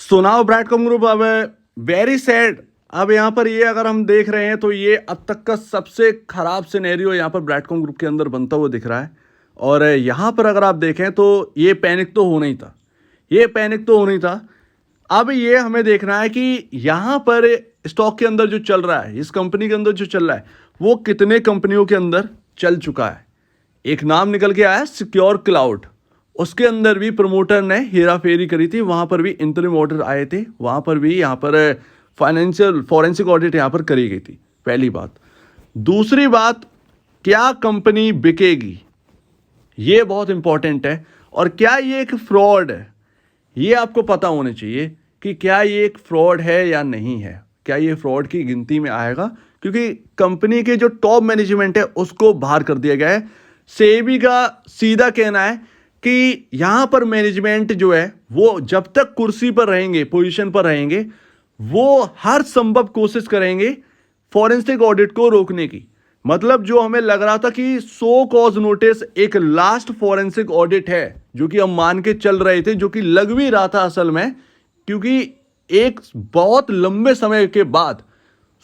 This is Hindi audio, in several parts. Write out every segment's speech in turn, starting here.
सुनाओ ब्रैडकॉम ग्रुप। अब वेरी सैड। अब यहाँ पर ये अगर हम देख रहे हैं तो ये अब तक का सबसे खराब सिनेरियो यहाँ पर ब्रैडकॉम ग्रुप के अंदर बनता हुआ दिख रहा है। और यहाँ पर अगर आप देखें तो ये पैनिक तो होना ही था, ये पैनिक तो होना ही था। अब ये हमें देखना है कि यहाँ पर स्टॉक के अंदर जो चल रहा है, इस कंपनी के अंदर जो चल रहा है वो कितने कंपनियों के अंदर चल चुका है। एक नाम निकल के आया सिक्योर क्लाउड, उसके अंदर भी प्रमोटर ने हेरा फेरी करी थी, वहाँ पर भी इंटरिम ऑर्डर आए थे, वहाँ पर भी यहाँ पर फाइनेंशियल फॉरेंसिक ऑडिट यहाँ पर करी गई थी। पहली बात। दूसरी बात, क्या कंपनी बिकेगी, ये बहुत इंपॉर्टेंट है। और क्या ये एक फ्रॉड है, ये आपको पता होना चाहिए कि क्या ये एक फ्रॉड है या नहीं है, क्या ये फ्रॉड की गिनती में आएगा, क्योंकि कंपनी के जो टॉप मैनेजमेंट है उसको बाहर कर दिया गया है। सेबी का सीधा कहना है कि यहाँ पर मैनेजमेंट जो है वो जब तक कुर्सी पर रहेंगे, पोजीशन पर रहेंगे, वो हर संभव कोशिश करेंगे फॉरेंसिक ऑडिट को रोकने की। मतलब जो हमें लग रहा था कि सो कॉज नोटिस एक लास्ट फॉरेंसिक ऑडिट है, जो कि हम मान के चल रहे थे, जो कि लग भी रहा था असल में, क्योंकि एक बहुत लंबे समय के बाद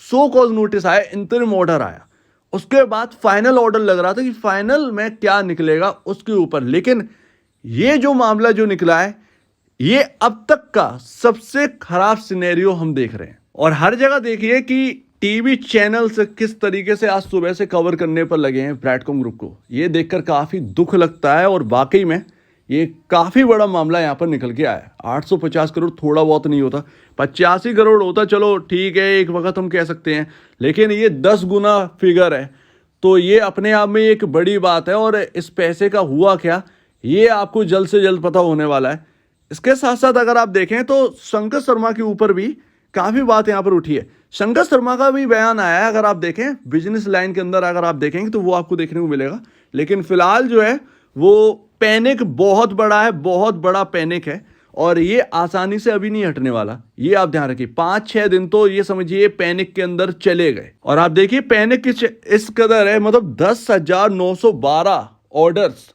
सो कॉज नोटिस आया, इंटरिम ऑर्डर आया, उसके बाद फाइनल ऑर्डर लग रहा था कि फाइनल में क्या निकलेगा उसके ऊपर। लेकिन ये जो मामला जो निकला है, ये अब तक का सबसे खराब सिनेरियो हम देख रहे हैं। और हर जगह देखिए कि टीवी चैनल से किस तरीके से आज सुबह से कवर करने पर लगे हैं ब्रैडकॉम ग्रुप को, ये देखकर काफी दुख लगता है। और वाकई में ये काफी बड़ा मामला यहाँ पर निकल के आया। 850 करोड़ थोड़ा बहुत नहीं होता, 85 करोड़ होता चलो ठीक है, एक वक्त हम कह सकते हैं, लेकिन ये 10 गुना फिगर है, तो ये अपने आप में एक बड़ी बात है। और इस पैसे का हुआ क्या, ये आपको जल्द से जल्द पता होने वाला है। इसके साथ साथ अगर आप देखें तो शंकर शर्मा के ऊपर भी काफी बात यहाँ पर उठी है। शंकर शर्मा का भी बयान आया है, अगर आप देखें बिजनेस लाइन के अंदर अगर आप देखेंगे तो वो आपको देखने को मिलेगा। लेकिन फिलहाल जो है वो पैनिक बहुत बड़ा है, बहुत बड़ा पैनिक है, और ये आसानी से अभी नहीं हटने वाला। ये आप ध्यान रखिए, 5-6 दिन तो ये समझिए पैनिक के अंदर चले गए। और आप देखिए पैनिक इस कदर है, मतलब 10,912 ऑर्डर्स।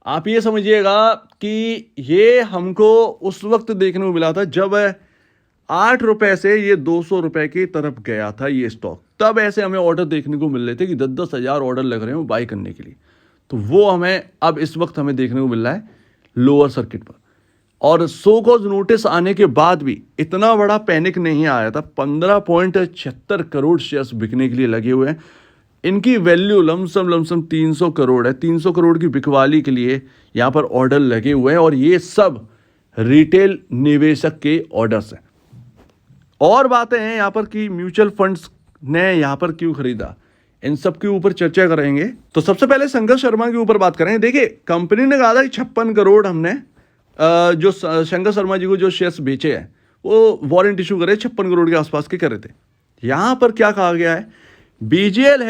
आप ये समझिएगा कि ये हमको उस वक्त देखने को मिला था जब 8 रुपए से ये 200 रुपए की तरफ गया था ये स्टॉक। तब ऐसे हमें ऑर्डर देखने को मिल रहे थे कि 10-10 हजार ऑर्डर लग रहे हैं बाई करने के लिए। तो वो हमें अब इस वक्त हमें देखने को मिल रहा है लोअर सर्किट पर। और सो कॉज नोटिस आने के बाद भी इतना बड़ा पैनिक नहीं आया था। 15.76 करोड़ शेयर्स बिकने के लिए लगे हुए हैं। इनकी वैल्यू लमसम 300 करोड़ है। 300 करोड़ की बिकवाली के लिए यहाँ पर ऑर्डर लगे हुए हैं, और ये सब रिटेल निवेशक के ऑर्डर्स हैं। और बातें हैं यहाँ पर कि म्यूचुअल फंड्स ने यहाँ पर क्यों खरीदा, इन सब के ऊपर चर्चा करेंगे। तो सबसे पहले शंकर शर्मा के ऊपर बात करें। देखिए कंपनी ने कहा था कि 56 करोड़ हमने जो शंकर शर्मा जी को जो शेयर्स बेचे हैं वो वारंट इशू करे 56 करोड़ के आसपास के कर रहे थे। यहाँ पर क्या कहा गया है, BGL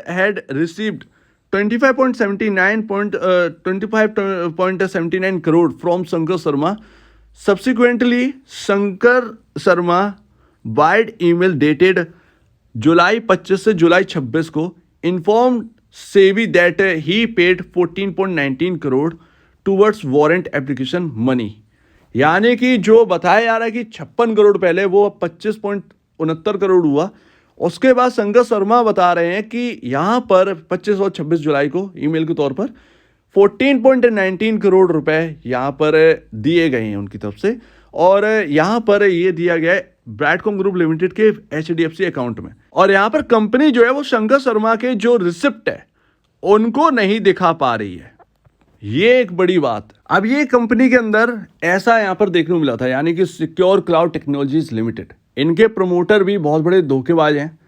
had received 25.79 crore from Shankar Sharma. Subsequently, Shankar Sharma by email dated जुलाई 25 से जुलाई 26 को informed SEBI that he paid 14.19 crore towards warrant application money. यानी कि जो बताया जा रहा है कि 56 करोड़ पहले वो 25.69 करोड़ हुआ। उसके बाद शंकर शर्मा बता रहे हैं कि यहाँ पर 25 और 26 जुलाई को ईमेल के तौर पर 14.19 करोड़ रुपए यहाँ पर दिए गए हैं उनकी तरफ से। और यहाँ पर ये दिया गया है ब्रैडकॉम ग्रुप लिमिटेड के HDFC अकाउंट में। और यहाँ पर कंपनी जो है वो शंकर शर्मा के जो रिसिप्ट है उनको नहीं दिखा पा रही है। ये एक बड़ी बात। अब ये कंपनी के अंदर ऐसा यहाँ पर देखने को मिला था, यानी कि सिक्योर क्लाउड टेक्नोलॉजीज लिमिटेड, इनके प्रमोटर भी बहुत बड़े धोखेबाज हैं,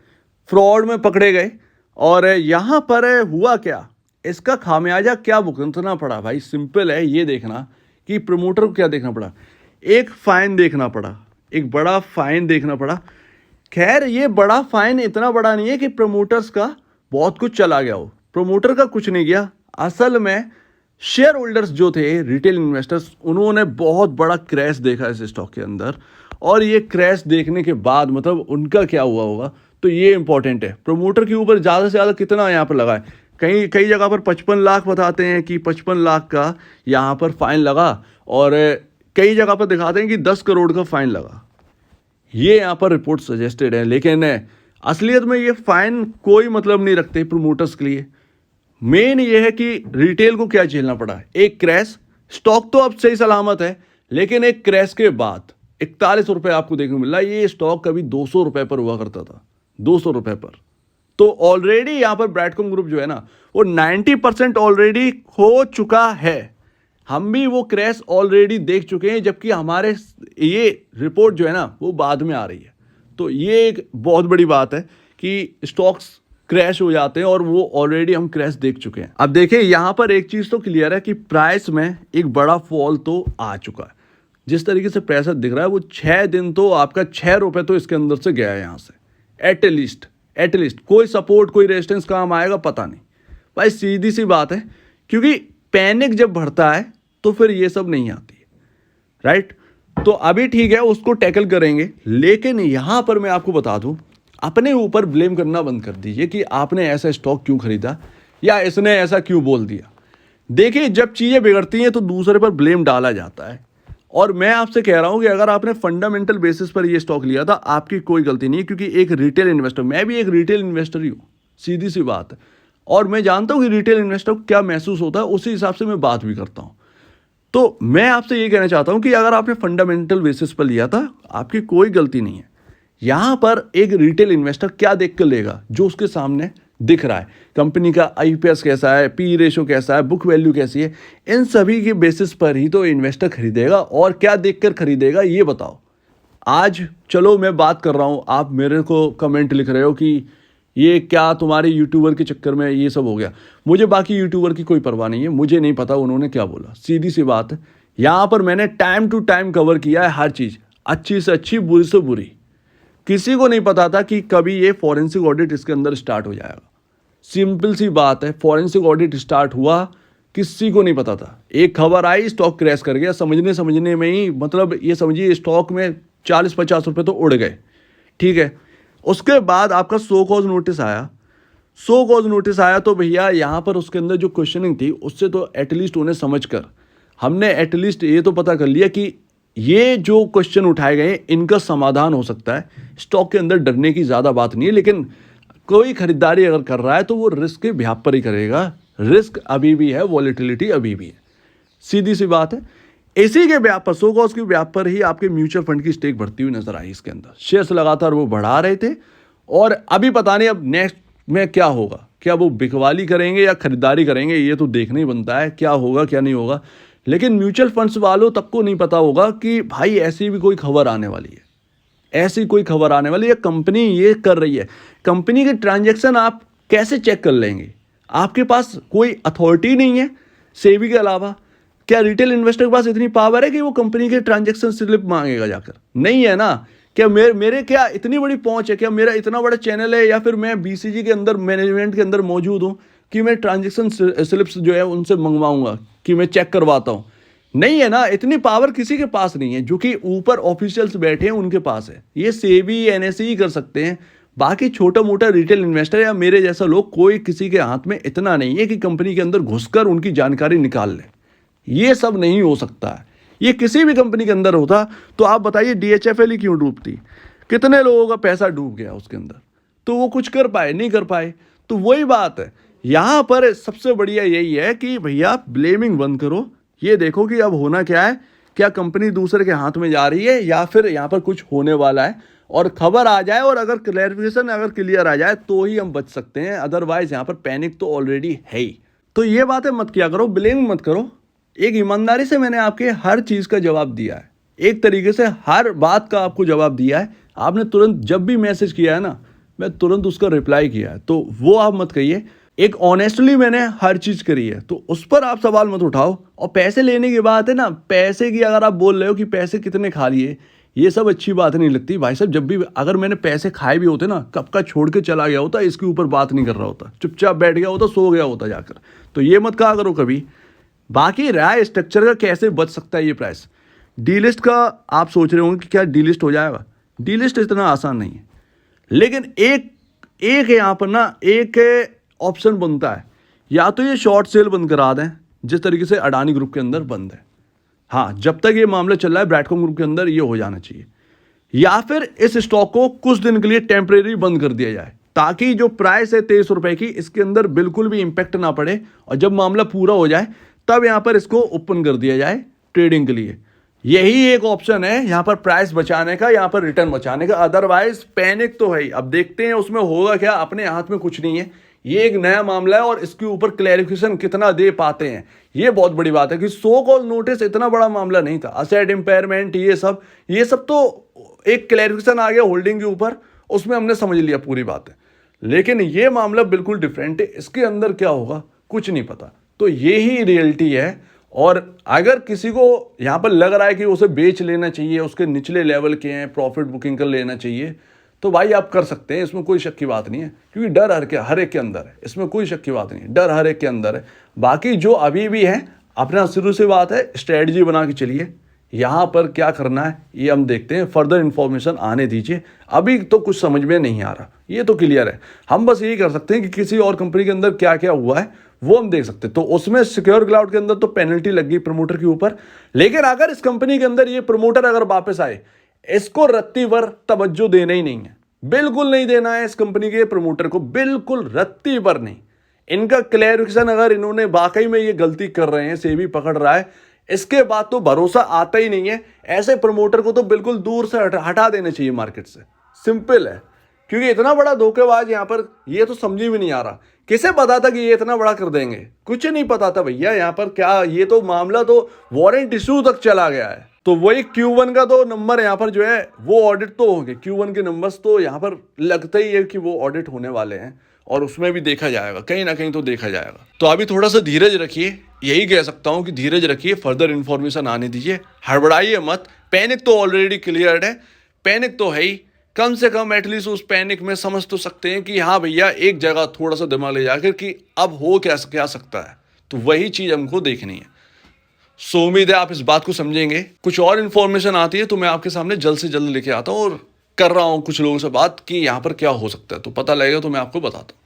फ्रॉड में पकड़े गए। और यहाँ पर हुआ क्या, इसका खामियाजा क्या भुगतना पड़ा भाई, सिंपल है ये देखना कि प्रमोटर को क्या देखना पड़ा। एक फाइन देखना पड़ा, एक बड़ा फाइन देखना पड़ा। खैर ये बड़ा फाइन इतना बड़ा नहीं है कि प्रमोटर्स का बहुत कुछ चला गया हो, प्रमोटर का कुछ नहीं गया। असल में शेयर होल्डर्स जो थे, रिटेल इन्वेस्टर्स, उन्होंने बहुत बड़ा क्रैश देखा इस स्टॉक के अंदर। और ये क्रैश देखने के बाद मतलब उनका क्या हुआ होगा, तो ये इंपॉर्टेंट है। प्रमोटर के ऊपर ज़्यादा से ज़्यादा कितना यहाँ पर लगा है, कई जगह पर 55 लाख बताते हैं कि 55 लाख का यहाँ पर फाइन लगा। और कई जगह पर दिखाते हैं कि 10 करोड़ का फाइन लगा, ये यहाँ पर रिपोर्ट सजेस्टेड है, लेकिन असलियत में ये फाइन कोई मतलब नहीं रखते प्रमोटर्स के लिए। मेन ये है कि रिटेल को क्या झेलना पड़ा, एक क्रैश, स्टॉक तो अब सही सलामत है, लेकिन एक क्रैश के बाद 41 रुपये आपको देखने को मिल रहा है। ये स्टॉक कभी 200 रुपये पर हुआ करता था, 200 रुपये पर। तो ऑलरेडी यहाँ पर ब्रैडकॉम ग्रुप जो है ना वो 90% ऑलरेडी हो चुका है। हम भी वो क्रैश ऑलरेडी देख चुके हैं, जबकि हमारे ये रिपोर्ट जो है ना वो बाद में आ रही है। तो ये एक बहुत बड़ी बात है कि स्टॉक्स क्रैश हो जाते हैं और वो ऑलरेडी हम क्रैश देख चुके हैं। अब देखिए यहाँ पर एक चीज़ तो क्लियर है कि प्राइस में एक बड़ा फॉल तो आ चुका है। जिस तरीके से प्रेशर दिख रहा है वो 6 दिन तो आपका 6 रुपये तो इसके अंदर से गया है यहाँ से, एटलीस्ट कोई सपोर्ट कोई रेजिस्टेंस काम आएगा पता नहीं भाई, सीधी सी बात है। क्योंकि पैनिक जब बढ़ता है तो फिर ये सब नहीं आती है, राइट। तो अभी ठीक है, उसको टैकल करेंगे, लेकिन यहाँ पर मैं आपको बता दूँ, अपने ऊपर ब्लेम करना बंद कर दीजिए कि आपने ऐसा स्टॉक क्यों खरीदा या इसने ऐसा क्यों बोल दिया। देखिए जब चीज़ें बिगड़ती हैं तो दूसरे पर ब्लेम डाला जाता है, और मैं आपसे कह रहा हूं कि अगर आपने फंडामेंटल बेसिस पर ये स्टॉक लिया था आपकी कोई गलती नहीं है, क्योंकि एक रिटेल इन्वेस्टर, मैं भी एक रिटेल इन्वेस्टर ही हूँ, सीधी सी बात है। और मैं जानता हूँ कि रिटेल इन्वेस्टर को क्या महसूस होता है, उसी हिसाब से मैं बात भी करता हूँ। तो मैं आपसे ये कहना चाहता हूँ कि अगर आपने फंडामेंटल बेसिस पर लिया था आपकी कोई गलती नहीं है। यहाँ पर एक रिटेल इन्वेस्टर क्या देख कर लेगा, जो उसके सामने दिख रहा है, कंपनी का IPS कैसा है, पी रेशो कैसा है, बुक वैल्यू कैसी है, इन सभी के बेसिस पर ही तो इन्वेस्टर खरीदेगा। और क्या देखकर खरीदेगा ये बताओ। आज चलो मैं बात कर रहा हूँ, आप मेरे को कमेंट लिख रहे हो कि ये क्या तुम्हारे यूट्यूबर के चक्कर में ये सब हो गया। मुझे बाकी यूट्यूबर की कोई परवाह नहीं है, मुझे नहीं पता उन्होंने क्या बोला, सीधी सी बात है। यहाँ पर मैंने टाइम टू टाइम कवर किया है हर चीज़, अच्छी से अच्छी बुरी से बुरी। किसी को नहीं पता था कि कभी ये फॉरेंसिक ऑडिट इसके अंदर स्टार्ट हो जाएगा। सिंपल सी बात है, फॉरेंसिक ऑडिट स्टार्ट हुआ, किसी को नहीं पता था। एक खबर आई, स्टॉक क्रैश कर गया, समझने में ही मतलब ये समझिए स्टॉक में 40-50 रुपये तो उड़ गए, ठीक है। उसके बाद आपका सो कॉज नोटिस आया, तो भैया यहाँ पर उसके अंदर जो क्वेश्चनिंग थी उससे तो एटलीस्ट उन्हें समझ कर हमने एटलीस्ट ये तो पता कर लिया कि ये जो क्वेश्चन उठाए गए इनका समाधान हो सकता है। स्टॉक के अंदर डरने की ज़्यादा बात नहीं है, लेकिन कोई खरीदारी अगर कर रहा है तो वो रिस्क के ब्याह पर ही करेगा। रिस्क अभी भी है, वॉलेटिलिटी अभी भी है, सीधी सी बात है। इसी के ब्याह पर, सो कॉज के ब्याह पर ही आपके म्यूचुअल फंड की स्टेक बढ़ती हुई नजर आई। इसके अंदर शेयर्स लगातार वो बढ़ा रहे थे, और अभी पता नहीं अब नेक्स्ट में क्या होगा, क्या वो बिकवाली करेंगे या खरीदारी करेंगे, ये तो देखना ही बनता है क्या होगा क्या नहीं होगा। लेकिन म्यूचुअल फंड्स वालों तक को नहीं पता होगा कि भाई ऐसी भी कोई खबर आने वाली है, ऐसी कोई खबर आने वाली है, कंपनी ये कर रही है। कंपनी के ट्रांजैक्शन आप कैसे चेक कर लेंगे, आपके पास कोई अथॉरिटी नहीं है सेबी के अलावा। क्या रिटेल इन्वेस्टर के पास इतनी पावर है कि वो कंपनी के ट्रांजैक्शन स्लिप मांगेगा जाकर? नहीं है ना। क्या मेरे क्या इतनी बड़ी पहुंच है, क्या मेरा इतना बड़ा चैनल है, या फिर मैं BCG के अंदर मैनेजमेंट के अंदर मौजूद हूं कि मैं ट्रांजैक्शन स्लिप्स जो है उनसे मंगवाऊंगा, कि मैं चेक करवाता हूं? नहीं है ना, इतनी पावर किसी के पास नहीं है। जो कि ऊपर ऑफिशियल्स बैठे हैं उनके पास है, ये सेबी NSE ही कर सकते हैं। बाकी छोटा मोटा रिटेल इन्वेस्टर या मेरे जैसा लोग, कोई किसी के हाथ में इतना नहीं है कि कंपनी के अंदर घुसकर उनकी जानकारी निकाल ले। ये सब नहीं हो सकता है। ये किसी भी कंपनी के अंदर होता तो आप बताइए DHFL ही क्यों डूबती, कितने लोगों का पैसा डूब गया उसके अंदर, तो वो कुछ कर पाए नहीं कर पाए। तो वही बात है, यहाँ पर सबसे बढ़िया यही है कि भैया ब्लेमिंग बंद करो, ये देखो कि अब होना क्या है, क्या कंपनी दूसरे के हाथ में जा रही है या फिर यहाँ पर कुछ होने वाला है, और खबर आ जाए और अगर क्लैरिफिकेशन अगर क्लियर आ जाए तो ही हम बच सकते हैं। अदरवाइज यहाँ पर पैनिक तो ऑलरेडी है ही। तो ये बातें मत किया करो, ब्लेम मत करो। एक ईमानदारी से मैंने आपके हर चीज़ का जवाब दिया है, एक तरीके से हर बात का आपको जवाब दिया है। आपने तुरंत जब भी मैसेज किया है ना, मैं तुरंत उसका रिप्लाई किया है, तो वो आप मत कहिए। एक ऑनेस्टली मैंने हर चीज़ करी है, तो उस पर आप सवाल मत उठाओ। और पैसे लेने की बात है ना, पैसे की अगर आप बोल रहे हो कि पैसे कितने खा लिए, ये सब अच्छी बात नहीं लगती भाई साहब। जब भी अगर मैंने पैसे खाए भी होते ना, कब का छोड़ के चला गया होता, इसके ऊपर बात नहीं कर रहा होता, चुपचाप बैठ गया होता, सो गया होता जाकर। तो ये मत कहा करो कभी। बाकी रहा स्ट्रक्चर का कैसे बच सकता है ये प्राइस। डीलिस्ट का आप सोच रहे होंगे कि क्या डीलिस्ट हो जाएगा, डीलिस्ट इतना आसान नहीं है। लेकिन एक यहाँ पर ना एक ऑप्शन बनता है, या तो ये शॉर्ट सेल बंद करा दें जिस तरीके से अडानी ग्रुप के अंदर बंद है। हाँ, जब तक ये मामला चल रहा है ब्रैडकॉम ग्रुप के अंदर ये हो जाना चाहिए, या फिर इस स्टॉक को कुछ दिन के लिए टेम्परेरी बंद कर दिया जाए, ताकि जो प्राइस है 23 रुपए की, इसके अंदर बिल्कुल भी इंपैक्ट ना पड़े, और जब मामला पूरा हो जाए तब यहां पर इसको ओपन कर दिया जाए ट्रेडिंग के लिए। यही एक ऑप्शन है यहां पर प्राइस बचाने का, यहां पर रिटर्न बचाने का। अदरवाइज पैनिक तो है ही। अब देखते हैं उसमें होगा क्या, अपने हाथ में कुछ नहीं है। ये एक नया मामला है और इसके ऊपर क्लैरिफिकेशन कितना दे पाते हैं, ये बहुत बड़ी बात है। कि सो कॉल नोटिस इतना बड़ा मामला नहीं था, असेट इंपेयरमेंट ये सब तो एक क्लैरिफिकेशन आ गया होल्डिंग के ऊपर, उसमें हमने समझ लिया पूरी बात है। लेकिन ये मामला बिल्कुल डिफरेंट है, इसके अंदर क्या होगा कुछ नहीं पता। तो ये ही रियलिटी है। और अगर किसी को यहाँ पर लग रहा है कि उसे बेच लेना चाहिए, उसके निचले लेवल के हैं, प्रॉफिट बुकिंग कर लेना चाहिए, तो भाई आप कर सकते हैं, इसमें कोई शक की बात नहीं है। क्योंकि डर हर एक के अंदर है, इसमें कोई शक की बात नहीं है, डर हर एक के अंदर है। बाकी जो अभी भी है, अपना शुरू से बात है, स्ट्रेटजी बना के चलिए। यहाँ पर क्या करना है ये हम देखते हैं, फर्दर इन्फॉर्मेशन आने दीजिए। अभी तो कुछ समझ में नहीं आ रहा, ये तो क्लियर है। हम बस यही कर सकते हैं कि किसी और कंपनी के अंदर क्या क्या हुआ है वो हम देख सकते हैं। तो उसमें सिक्योर क्लाउड के अंदर तो पेनल्टी लग गई प्रमोटर के ऊपर, लेकिन अगर इस कंपनी के अंदर ये प्रमोटर अगर वापस आए, इसको रत्ती भर तवज्जो देना ही नहीं है, बिल्कुल नहीं देना है इस कंपनी के प्रमोटर को, बिल्कुल रत्ती भर नहीं। इनका क्लैरिफिकेशन, अगर इन्होंने वाकई में ये गलती कर रहे हैं, सेबी पकड़ रहा है, इसके बाद तो भरोसा आता ही नहीं है। ऐसे प्रमोटर को तो बिल्कुल दूर से हटा देना चाहिए मार्केट से, सिंपल है। क्योंकि इतना बड़ा धोखेबाज यहाँ पर, ये तो समझ में नहीं आ रहा। किसे पता था कि ये इतना बड़ा कर देंगे, कुछ नहीं पता था भैया यहाँ पर क्या। ये तो मामला तो वारंट इशू तक चला गया है। तो वही Q1 का तो नंबर यहाँ पर जो है वो ऑडिट तो होंगे, Q1 के नंबर्स तो यहाँ पर लगता ही है कि वो ऑडिट होने वाले हैं, और उसमें भी देखा जाएगा, कहीं ना कहीं तो देखा जाएगा। तो अभी थोड़ा सा धीरज रखिए, यही कह सकता हूँ कि धीरज रखिए, फर्दर इन्फॉर्मेशन आने दीजिए, हड़बड़ाइए मत। पैनिक तो ऑलरेडी क्लियर है, पैनिक तो है ही। कम से कम एटलीस्ट उस पैनिक में समझ तो सकते हैं कि हाँ भैया एक जगह थोड़ा सा दिमाग ले जाकर कि अब हो क्या सकता है, तो वही चीज़ हमको देखनी है। सो उम्मीद है आप इस बात को समझेंगे। कुछ और इन्फॉर्मेशन आती है तो मैं आपके सामने जल्द से जल्द लेके आता हूँ, और कर रहा हूँ कुछ लोगों से बात कि यहाँ पर क्या हो सकता है, तो पता लगेगा तो मैं आपको बताता हूँ।